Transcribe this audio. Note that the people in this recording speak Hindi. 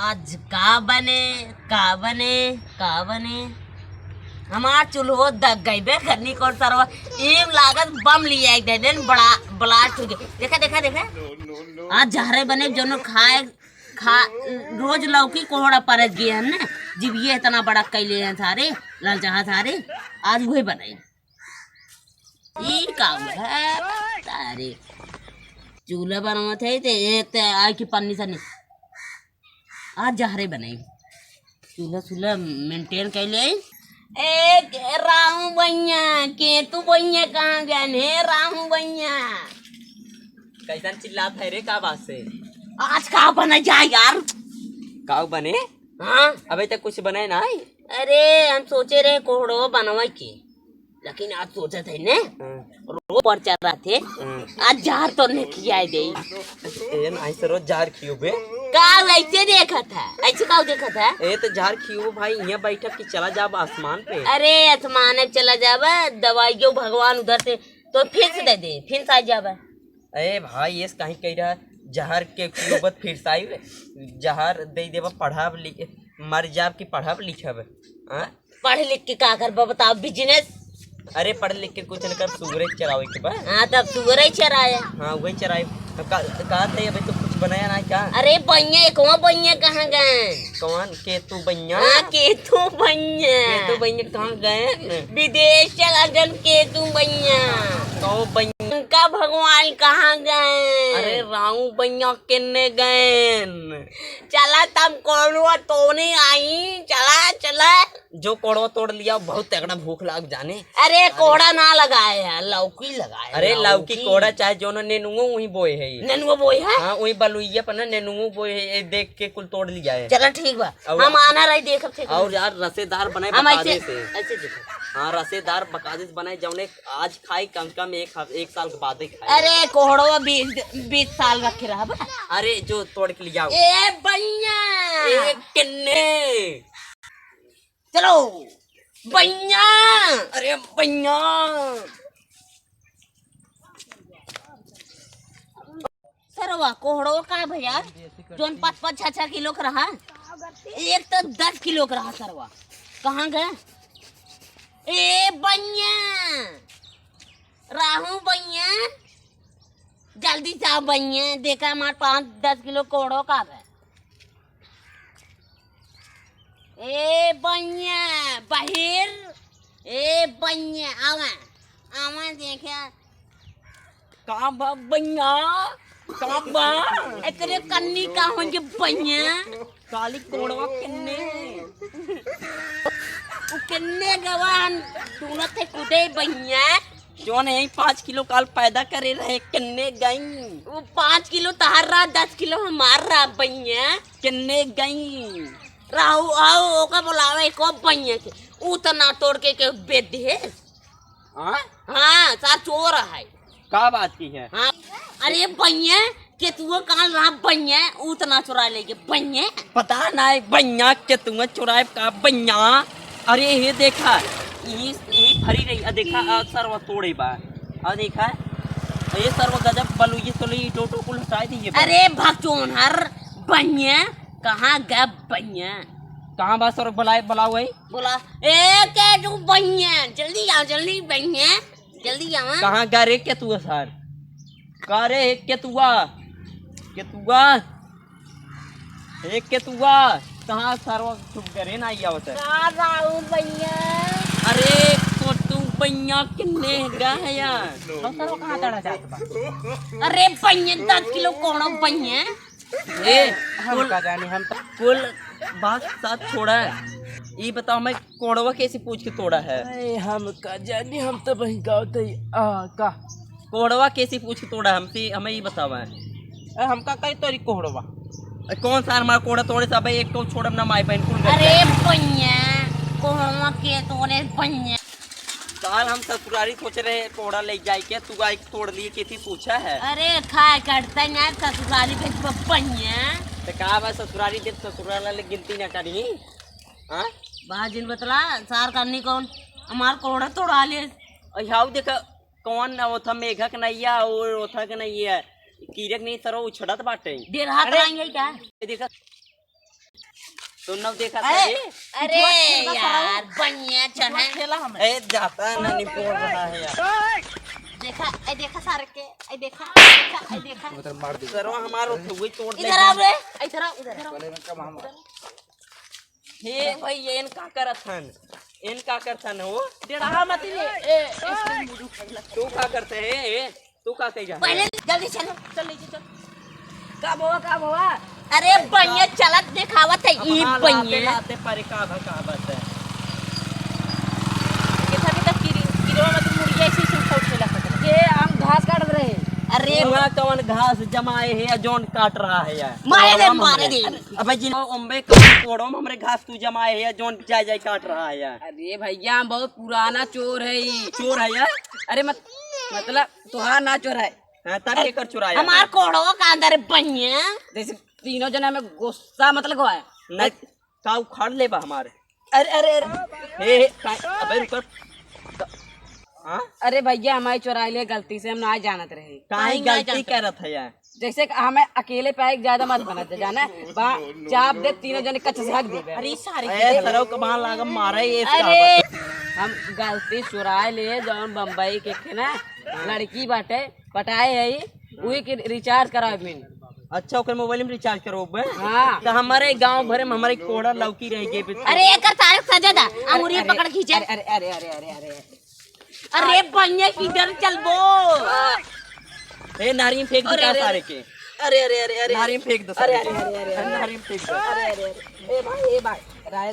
आज का बने हमार चूल्हो दग गई बे घरनी कौन सरवा एम लागत बम लिया एक दे दिन बड़ा ब्लास्ट हो गया। देखा आज जहरे बने जो खा रोज लौकी कोहड़ा परस गए हैं ना जब ये इतना बड़ा कैले हैं सारे लाल जहा सारे आज वही बनाए ई काम है तारे चूल्हा बनवा थे ते एक ते आय की पन्नी सनी आज जहरे बनाई चूल्हा मेंटेन कैले एक राहू भैया के तू भैया कहाँ गए है राहू भैया कैसन चिल्लात है रे का बात से आज का बना जाए यार का बने हाँ अभी तक कुछ बनाए ना है? अरे हम सोचे रहे कोहड़ो बनवा के लेकिन आज सोचे थे ने रोज पर चल रहा थे आज जार तो नहीं किया दे ए ना ऐसे रोज जार खियो बे का ऐसे देखा था ए तो जार खियो भाई यहाँ बैठक की चला जाब आसमान पे अरे आसमान में चला जावा दवाइयों भगवान उधर से तो फिर से दे दे फिर से आ जावा ए भाई ये कहीं कह रहा जहर के कुबत फिर साई जहर दे देवा पढ़ाब लिख मर जाब की पढ़ाब लिखब पढ़ लिख के का कर बताओ बिजनेस अरे पढ़ लिख के कुछ न कर सुगरे चरावे के बा हाँ तब सुअर ही चराया हाँ वही चराए तो कहा थे अभी तो कुछ बनाया ना क्या अरे बइया एक बइया कहाँ गए कौन केतु बइया हाँ केतु बइया केतु बइया कहाँ गए विदेश चला गन केतु बइया कौ बइया उनका भगवान कहाँ गए अरे राहू बइया किन्ने गए चला तब कोड़वा तो नहीं आई चला जो कोड़वा तोड़ लिया बहुत तगड़ा भूख लाग जाने अरे कोड़ा ना लगाए है लौकी लगाए अरे लौकी कोड़ा चाहे जो नेनुओ वही बोए है नेनुआ बोई है हाँ वही बलुइया पर ना नेनुओ बोए है देख के कुल तोड़ लिया है चलो ठीक बा हम आना रही देखब थे और यार रसेदार बनाए हम बकायदे से ऐसे देखो हाँ रसेदार बकायदे से बनाए जौने आज खाई कम कम एक साल के बाद ही खाए अरे कोहड़ो 20 साल रखे रहा बा अरे जो तोड़ के लिया ए भैया किन्ने चलो भैया अरे भैया सरवा कोहड़ो का भैया जोन 5-6 किलो का रहा एक तो 10 किलो का रहा सरवा कहाँ गए ए भैया राहू भैया जल्दी जाओ भैया देखा हमारे 5-10 किलो कोहड़ो का है ए भैया बाहर ए भैया आवा देखा का भैया का बा एकरे कन्नी का होंगे भैया काली कोड़वा किन्ने किन्ने गवान दोनों थे कुदे भैया जो नहीं 5 किलो काल पैदा करे रहे किन्ने गई वो 5 किलो तहार रहा 10 किलो हमार रहा भैया किन्ने गई राहु आओ ओका बुलावे को भैया के उतना तोड़ के बेच दे हाँ सार चोर है का बात की है हाँ अरे भैया के तू कहाँ रहा भैया उतना चुरा लेके भैया पता ना भैया के तुम चुराए का भैया अरे ये देखा ये फरी रही देखा सर्व तोड़े बा देखा ये सर्व गजब बलू ये सोली टोटो कुल हटाई दी अरे भगचोन हर भैया कहाँ गए भैया कहाँ बात सर बुलाओ भाई बोला ए के तू भैया जल्दी आओ जल्दी भैया जल्दी आओ कहाँ गा रे के तू सर का रे केतुआ कहाँ सर्व चुप करे ना आवत राहू भैया अरे तो तू भैया किन्ने गया तो सर्व कहाँ तड़ा जात बा अरे भैया 10 किलो कौन भैया ए हम का जाने हम तो कुल बात साथ छोड़ा है ये बताओ मैं कोड़वा कैसे पूछ के तोड़ा है हम का जाने हम तो वही गाँव थे का कोड़वा कैसे पूछ के तोड़ा हमसे हमें ये बतावा हमका कई तोरी कोहड़वा कौन सा हमारा कोड़ा तोड़े सब एक तो छोड़ब ना माई बहन कुल अरे भैया कोहड़ा के तोड़े भैया साल हम ससुरारी सोच रहे कोड़ा ले जाए के तू गाय तोड़ लिए कैसी पूछा है अरे खाए करता ना ससुराली के भैया तो कहा बा ससुरारी जब ससुराल गिनती न करी हाँ बाजिन बतला सार करनी कौन हमार कोड़ा तोड़ा ले हाउ देख कौन ओथा मेघक नैया और ओथा के नैया कीरक नहीं सरो उछड़त बाटे देर हाथ आएंगे क्या देखा तो नव देखा था अरे ये? अरे यार बढ़िया चल है खेला हमें ए जाता है ना निपोड़ रहा है यार। देखा ए देखा सारे के ए देखा देखा ए देखा सरवा हमारो थे वही तोड़ दे। इधर आओ रे इधर आओ इधर हे भाई ये इन का करत हन, इन का करथन हो? डेढ़ा मत ले ए तू का करते है? तू का कह जा? पहले जल्दी चलो चल लीजिए चल का बाबा अरे बढ़िया चलत दिखावत है ई हाँ, बढ़िया लाते पर का बस है। किथा के तक किरवा में मुर्गी ऐसे सूखा उठेला के हम घास काट रहे अरे वहाँ कौन घास जमाए है जोन काट रहा है यार? मारे दे अबे जिन ओम्बे कौन तोड़ो हमरे घास तू जमाए है जोन जाय जाय काट रहा है यार? अरे भैया हम बहुत पुराना चोर है ई। चोर है यार? अरे मतलब तुहार ना चोर है हाँ, तब ये कर चुराया हमार कोड़ो का अंदर बढ़िया जैसे तीनों जने में गुस्सा मतलब को है न का उखाड़ ले बा हमारे। अरे अरे अरे हे अबे रुक। हाँ अरे भैया हमारी चोराई ले गलती से हम ना जानत रहे काहे गलती करत है यार? जैसे कि हमें अकेले पे एक ज्यादा मत बनत जाना बा चाप दे तीनों जने कच्चे से हक दे अरे सारे ए सरव के बाहर लाग मारे ये अरे हम गलती चुराए ले जौन बम्बई के ना लड़की बाटे पटाए है वही के रिचार्ज करावे बिन अच्छा ओकर मोबाइल में रिचार्ज करो बे। हाँ तो हमारे गांव भरे में हमारे कोड़ा लौकी रह गए। अरे एकर तारीख सजा दा अंगुरिया पकड़ खींचे अरे अरे अरे अरे अरे अरे अरे बढ़िया इधर चल बो ए नारी में फेंक दो क्या सारे के? अरे अरे अरे अरे नारी में फेंक दो अरे सारे अरे के। अरे अरे नारी में फेंक दो। अरे अरे ए भाई राय